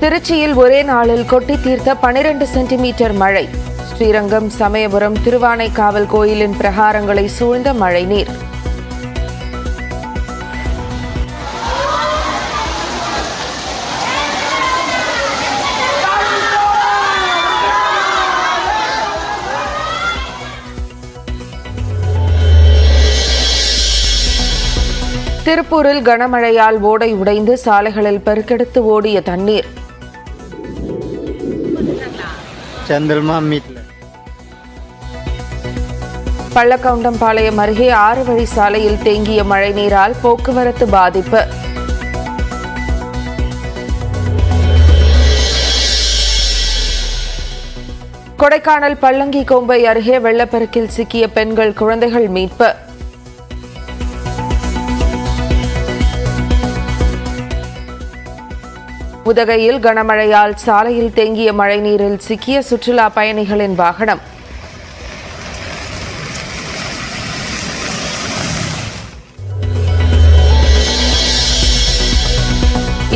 திருச்சியில் ஒரே நாளில் கொட்டி தீர்த்த 12 சென்டிமீட்டர் மழை. ஸ்ரீரங்கம், சமயபுரம், திருவானைக்காவல் கோயிலின் பிரகாரங்களை சூழ்ந்த மழைநீர். திருப்பூரில் கனமழையால் ஓடை உடைந்து சாலைகளில் பெருக்கெடுத்து ஓடிய தண்ணீர். பள்ளக்கவுண்டம்பாளையம் அருகே 6 வழி சாலையில் தேங்கிய மழைநீரால் போக்குவரத்து பாதிப்பு. கொடைக்கானல் பள்ளங்கி கோம்பை அருகே வெள்ளப்பெருக்கில் சிக்கிய பெண்கள், குழந்தைகள் மீட்பு. உதகையில் கனமழையால் சாலையில் தேங்கிய மழைநீரில் சிக்கிய சுற்றுலா பயணிகளின் வாகனம்.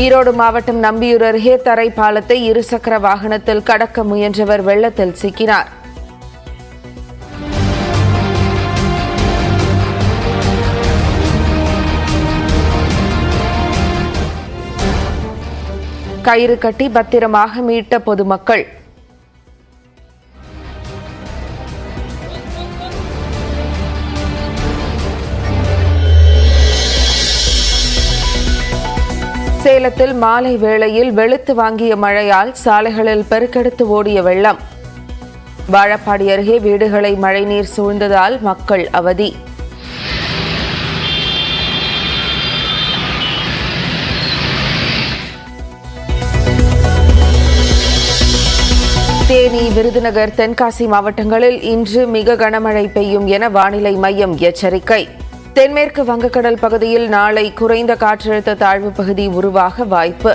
ஈரோடு மாவட்டம் நம்பியூர் அருகே தரை பாலத்தை இருசக்கர வாகனத்தில் கடக்க முயன்றவர் வெள்ளத்தில் சிக்கினார். கயிறு கட்டி பத்திரமாக மீட்ட பொதுமக்கள். சேலத்தில் மாலை வேளையில் வெளுத்து வாங்கிய மழையால் சாலைகளில் பெருக்கெடுத்து ஓடிய வெள்ளம். வாழப்பாடி அருகே வீடுகளை மழைநீர் சூழ்ந்ததால் மக்கள் அவதி. தேனி, விருதுநகர், தென்காசி மாவட்டங்களில் இன்று மிக கனமழை பெய்யும் என வானிலை மையம் எச்சரிக்கை. தென்மேற்கு வங்கக்கடல் பகுதியில் நாளை குறைந்த காற்றழுத்த தாழ்வு பகுதி உருவாக வாய்ப்பு.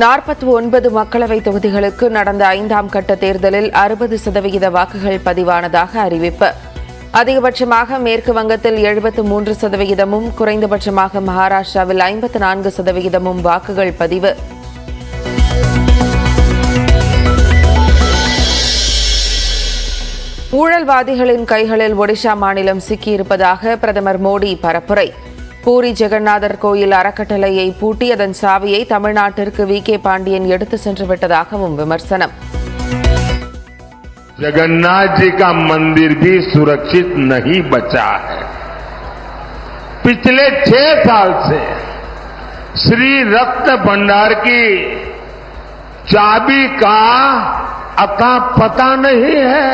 நாற்பத்தி மக்களவைத் தொகுதிகளுக்கு நடந்த 5ஆம் கட்ட தேர்தலில் 60% வாக்குகள் பதிவானதாக அறிவிப்பு. அதிகபட்சமாக மேற்கு வங்கத்தில் 73%, குறைந்தபட்சமாக மகாராஷ்டிராவில் 54% வாக்குகள் பதிவு. ஊழல்வாதிகளின் கைகளில் ஒடிஷா மாநிலம் சிக்கியிருப்பதாக பிரதமர் மோடி பரப்புரை. பூரி ஜெகநாதர் கோயில் அறக்கட்டளையை பூட்டி அதன் சாவியை தமிழ்நாட்டிற்கு வி.கே. பாண்டியன் எடுத்து சென்று விட்டதாகவும் விமர்சனம். जगन्नाथ जी का मंदिर भी सुरक्षित नहीं बचा है। पिछले 6 साल से श्री रत्न भंडार की चाबी का अता पता नहीं है।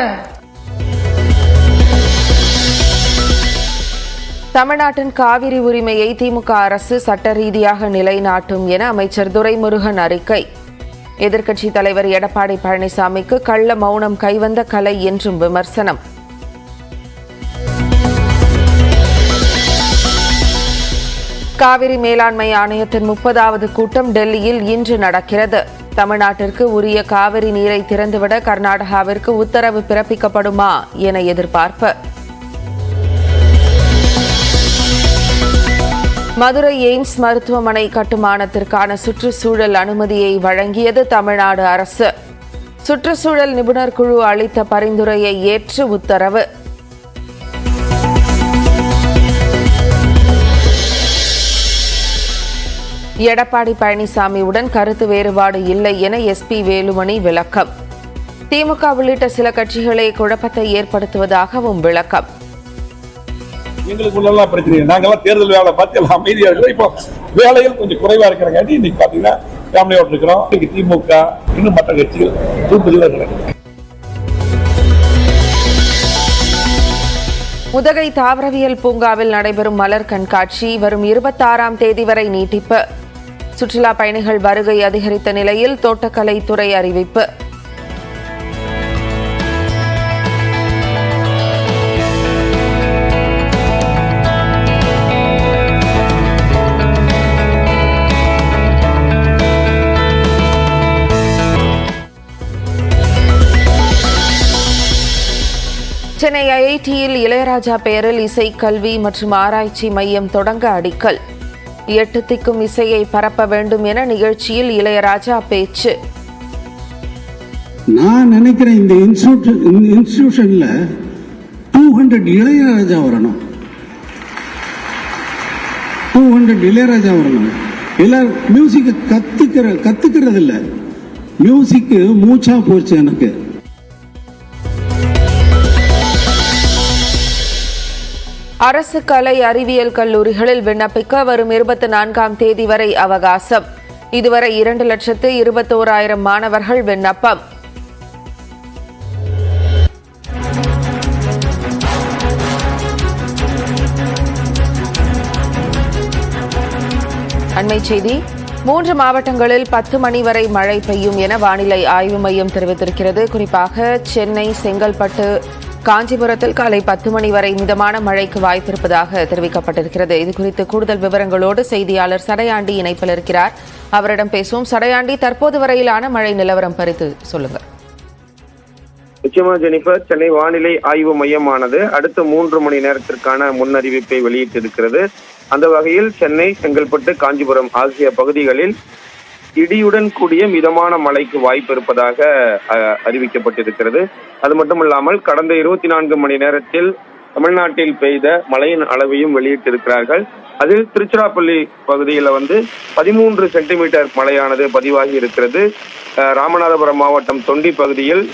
தமிழ்நாட்டின் காவிரி உரிமையை திமுக அரசு சட்ட ரீதியாக நிலைநாட்டும் என அமைச்சர் துரைமுருகன் அறிக்கை. எதிர்க்கட்சித் தலைவர் எடப்பாடி பழனிசாமிக்கு கள்ள மௌனம் கைவந்த கலை என்றும் விமர்சனம். காவிரி மேலாண்மை ஆணையத்தின் 30வது கூட்டம் டெல்லியில் இன்று நடக்கிறது. தமிழ்நாட்டிற்கு உரிய காவிரி நீரை திறந்துவிட கர்நாடகாவிற்கு உத்தரவு பிறப்பிக்கப்படுமா என எதிர்பார்ப்பு. மதுரை எய்ம்ஸ் மருத்துவமனை கட்டுமானத்திற்கான சுற்றுச்சூழல் அனுமதியை வழங்கியது தமிழ்நாடு அரசு. சுற்றுச்சூழல் நிபுணர் குழு அளித்த பரிந்துரையை ஏற்று உத்தரவு. எடப்பாடி பழனிசாமியுடன் கருத்து வேறுபாடு இல்லை என எஸ்.பி. வேலுமணி விளக்கம். திமுக உள்ளிட்ட சில கட்சிகளே குழப்பத்தை ஏற்படுத்துவதாகவும் விளக்கம். எங்களுக்குள்ள பிரச்சனை, நாங்கெல்லாம் தேர்தல் வேலை பார்த்து எல்லாம் அமைதியா இருக்கிறோம். இப்போ வேலையில் கொஞ்சம் குறைவா இருக்கிறங்காட்டி இன்னைக்கு பாத்தீங்கன்னா ஃபேமிலியோட இருக்கிறோம். திமுக இன்னும் மற்ற கட்சிகள் தூத்துக்குள்ள இருக்கிறாங்க. உதகை தாவரவியல் பூங்காவில் நடைபெறும் மலர் கண்காட்சி வரும் 26ஆம் தேதி வரை நீட்டிப்பு. சுற்றுலா பயணிகள் வருகை அதிகரித்த நிலையில் தோட்டக்கலைத்துறை அறிவிப்பு. சென்னை ஐஐடியில் இளையராஜா பெயரில் இசை கல்வி மற்றும் ஆராய்ச்சி மையம் தொடங்க அடிக்கல். 8 திக்கும் இசையை பரப்ப வேண்டும் என நிகழ்ச்சியில் இளையராஜா பேச்சு. நான் நினைக்கிறேன் இந்த இன்ஸ்டிடியூஷன்ல 200 இளையராஜா வரணும். 200 இளையராஜா வரணும். எல்லாரும் மியூசிக் கத்துக்கிறது இல்ல, மியூசிக் மூச்சா போச்சு எனக்கு. அரசு கலை அறிவியல் கல்லூரிகளில் விண்ணப்பிக்க வரும் 24ஆம் தேதி வரை அவகாசம். இதுவரை 2,21,000 மாணவர்கள் விண்ணப்பம். அண்மைச் செய்தி. 3 மாவட்டங்களில் 10 மணி வரை மழை பெய்யும் என வானிலை ஆய்வு மையம் தெரிவித்திருக்கிறது. குறிப்பாக சென்னை, செங்கல்பட்டு, காஞ்சிபுரத்தில் காலை 10 மணி வரை மிதமான மழைக்கு வாய்ப்பிருப்பதாக தெரிவிக்கப்பட்டிருக்கிறது. இதுகுறித்து கூடுதல் விவரங்களோடு செய்தியாளர் சடையாண்டி இணைப்பில் இருக்கிறார். அவரிடம் பேசுவோம். சடையாண்டி, தற்போது வரையிலான மழை நிலவரம் குறித்து சொல்லுங்கள். நிச்சயமா ஜெனிஃபர், சென்னை வானிலை ஆய்வு மையமானது அடுத்த 3 மணி நேரத்திற்கான முன்னறிவிப்பை வெளியிட்டிருக்கிறது. அந்த வகையில் சென்னை, செங்கல்பட்டு, காஞ்சிபுரம் ஆகிய பகுதிகளில் இடியுடன் கூடிய மிதமான மழைக்கு வாய்ப்பு இருப்பதாக அறிவிக்கப்பட்டிருக்கிறது. அது மட்டுமல்லாமல் கடந்த 24 மணி நேரத்தில் தமிழ்நாட்டில் பெய்த மழையின் அளவையும் வெளியிட்டிருக்கிறார்கள். அதில் திருச்சிராப்பள்ளி பகுதியில் 13 சென்டிமீட்டர் மழையானது பதிவாகி இருக்கிறது. ராமநாதபுரம் மாவட்டம் தொண்டி பகுதியில்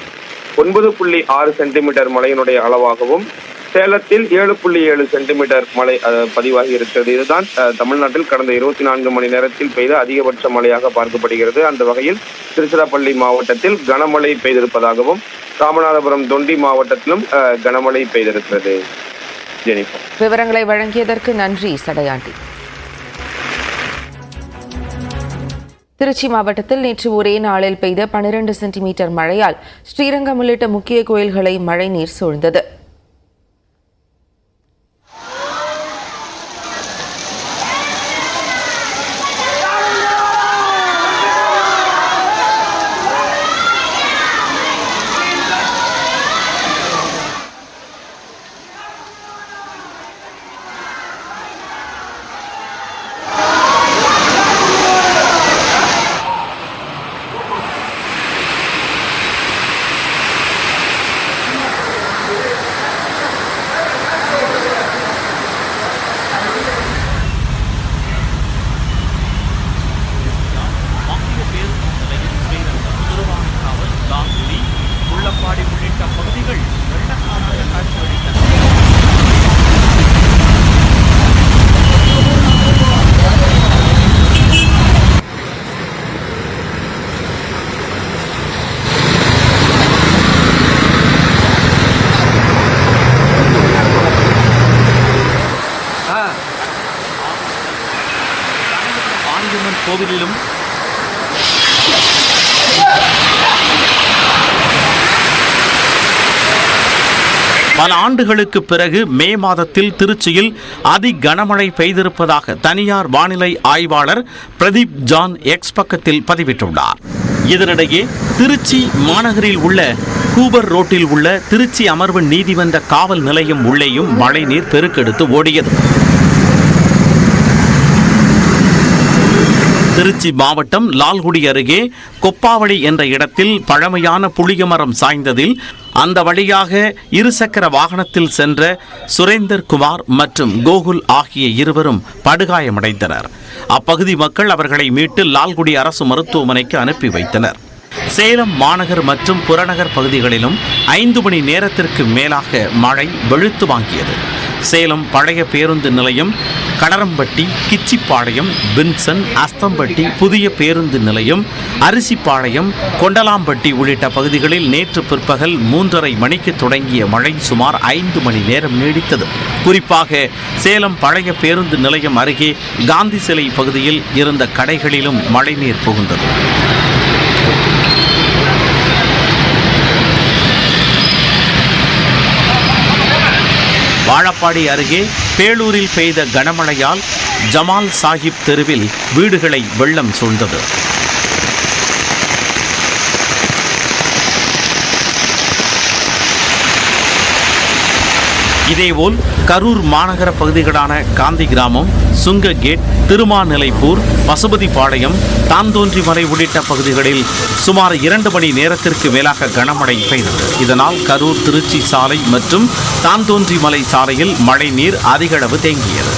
9.6 சென்டிமீட்டர் மழையினுடைய அளவாகவும், சேலத்தில் 7.7 சென்டிமீட்டர் மழை பதிவாகி இருக்கிறது. இதுதான் தமிழ்நாட்டில் கடந்த 24 மணி நேரத்தில் பெய்த அதிகபட்ச மழையாக பார்க்கப்படுகிறது. அந்த வகையில் திருச்சிராப்பள்ளி மாவட்டத்தில் கனமழை பெய்திருப்பதாகவும், ராமநாதபுரம் தொண்டி மாவட்டத்திலும் கனமழை பெய்திருக்கிறது. ஜெனிஃபர், விவரங்களை வழங்கியதற்கு நன்றி சடையாண்டி. திருச்சி மாவட்டத்தில் நேற்று ஒரே நாளில் பெய்த 12 சென்டிமீட்டர் மழையால் ஸ்ரீரங்கம் உள்ளிட்ட முக்கிய கோயில்களை மழைநீர் சூழ்ந்தது. உள்ளிட்ட பகுதிகள் வெள்ளக்காடாக காட்சியளித்தன. ஆஞ்சநேயர் கோவிலிலும் பல ஆண்டுகளுக்கு பிறகு மே மாதத்தில் திருச்சியில் அதி கனமழை பெய்திருப்பதாக தனியார் வானிலை ஆய்வாளர் பிரதீப் ஜான் எக்ஸ் பக்கத்தில் பதிவிட்டுள்ளார். இதனிடையே திருச்சி மாநகரில் உள்ள கூபர் ரோட்டில் உள்ள திருச்சி அமர்வு நீதிமன்ற காவல் நிலையம் உள்ளேயும் மழைநீர் பெருக்கெடுத்து ஓடியது. திருச்சி மாவட்டம் லால்குடி அருகே கொப்பாவளி என்ற இடத்தில் பழமையான புளியமரம் சாய்ந்ததில் அந்த வழியாக இருசக்கர வாகனத்தில் சென்ற சுரேந்தர் குமார் மற்றும் கோகுல் ஆகிய இருவரும் படுகாயமடைந்தனர். அப்பகுதி மக்கள் அவர்களை மீட்டு லால்குடி அரசு மருத்துவமனைக்கு அனுப்பி வைத்தனர். சேலம் மாநகர் மற்றும் புறநகர் பகுதிகளிலும் 5 மணி நேரத்திற்கு மேலாக மழை வெளுத்து வாங்கியது. சேலம் பழைய பேருந்து நிலையம், கடரம்பட்டி, கிச்சிப்பாளையம், வின்சன், அஸ்தம்பட்டி, புதிய பேருந்து நிலையம், அரிசிப்பாளையம், கொண்டலாம்பட்டி உள்ளிட்ட பகுதிகளில் நேற்று பிற்பகல் 3:30 மணிக்கு தொடங்கிய மழை சுமார் 5 மணி நேரம் நீடித்தது. குறிப்பாக சேலம் பழைய பேருந்து நிலையம் அருகே காந்தி சிலை பகுதியில் இருந்த கடைகளிலும் மழைநீர் புகுந்தது. வாழப்பாடி அருகே பேளூரில் பெய்த கனமழையால் ஜமால் சாஹிப் தெருவில் வீடுகளை வெள்ளம் சூழ்ந்தது. இதேபோல் கரூர் மாநகர பகுதிகளான காந்தி கிராமம், சுங்க கேட், திருமாநிலைப்பூர், பசுபதிபாளையம், தாந்தோன்றிமலை உள்ளிட்ட பகுதிகளில் சுமார் 2 மணி நேரத்திற்கு மேலாக கனமழை பெய்தது. இதனால் கரூர் திருச்சி சாலை மற்றும் தாந்தோன்றிமலை சாலையில் மழை நீர் அதிக அளவு தேங்கியது.